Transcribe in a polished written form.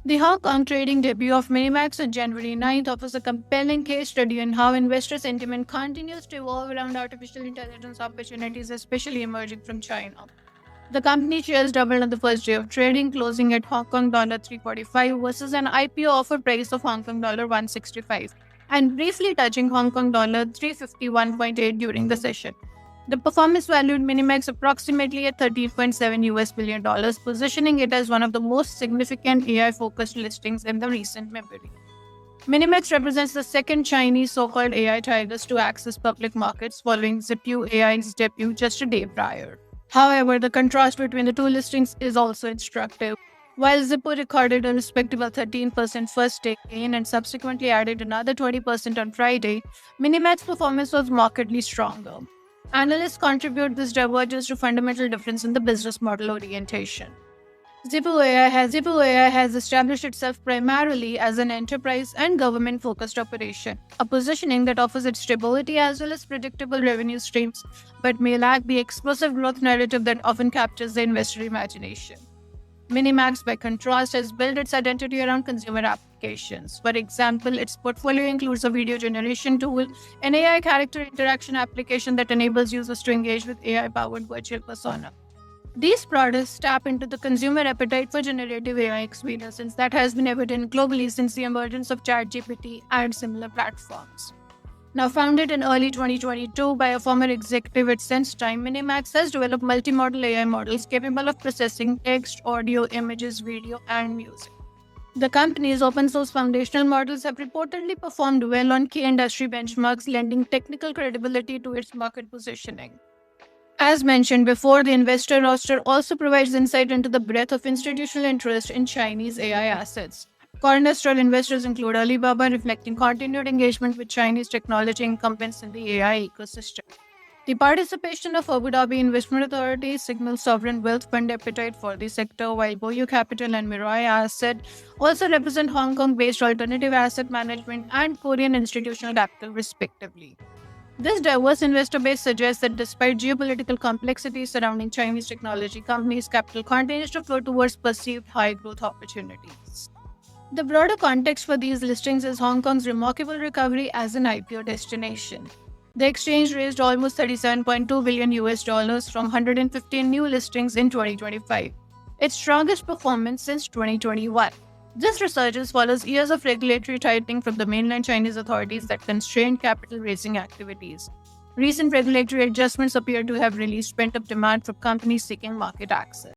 The Hong Kong trading debut of Minimax on January 9th offers a compelling case study on how investor sentiment continues to evolve around artificial intelligence opportunities, especially emerging from China. The company shares doubled on the first day of trading, closing at Hong Kong dollar 345 versus an IPO offer price of Hong Kong dollar 165, and briefly touching Hong Kong dollar 351.8 during the session. The performance valued Minimax approximately at 13.7 US billion dollars, positioning it as one of the most significant AI focused listings in the recent memory. Minimax represents the second Chinese so called AI tigers to access public markets following ZipU AI's debut just a day prior. However, the contrast between the two listings is also instructive. While Zippo recorded a respectable 13% first day gain and subsequently added another 20% on Friday, Minimax's performance was markedly stronger. Analysts contribute this divergence to fundamental difference in the business model orientation. Zippo AI has established itself primarily as an enterprise and government focused operation, a positioning that offers it stability as well as predictable revenue streams, but may lack the explosive growth narrative that often captures the investor imagination. Minimax, by contrast, has built its identity around consumer applications. For example, its portfolio includes a video generation tool, an AI character interaction application that enables users to engage with AI powered virtual persona. These products tap into the consumer appetite for generative AI experiences that has been evident globally since the emergence of ChatGPT and similar platforms. Now founded in early 2022 by a former executive at SenseTime, Minimax has developed multimodal AI models capable of processing text, audio, images, video, and music. The company's open source foundational models have reportedly performed well on key industry benchmarks, lending technical credibility to its market positioning. As mentioned before, the investor roster also provides insight into the breadth of institutional interest in Chinese AI assets. Cornerstone investors include Alibaba, reflecting continued engagement with Chinese technology incumbents in the AI ecosystem. The participation of Abu Dhabi Investment Authority signals sovereign wealth fund appetite for the sector, while Boyu Capital and Mirai Asset also represent Hong Kong based alternative asset management and Korean institutional capital, respectively. This diverse investor base suggests that despite geopolitical complexities surrounding Chinese technology companies, capital continues to flow towards perceived high growth opportunities. The broader context for these listings is Hong Kong's remarkable recovery as an IPO destination. The exchange raised almost 37.2 billion US dollars from 115 new listings in 2025, its strongest performance since 2021. This resurgence follows years of regulatory tightening from the mainland Chinese authorities that constrained capital raising activities. Recent regulatory adjustments appear to have released pent up demand from companies seeking market access.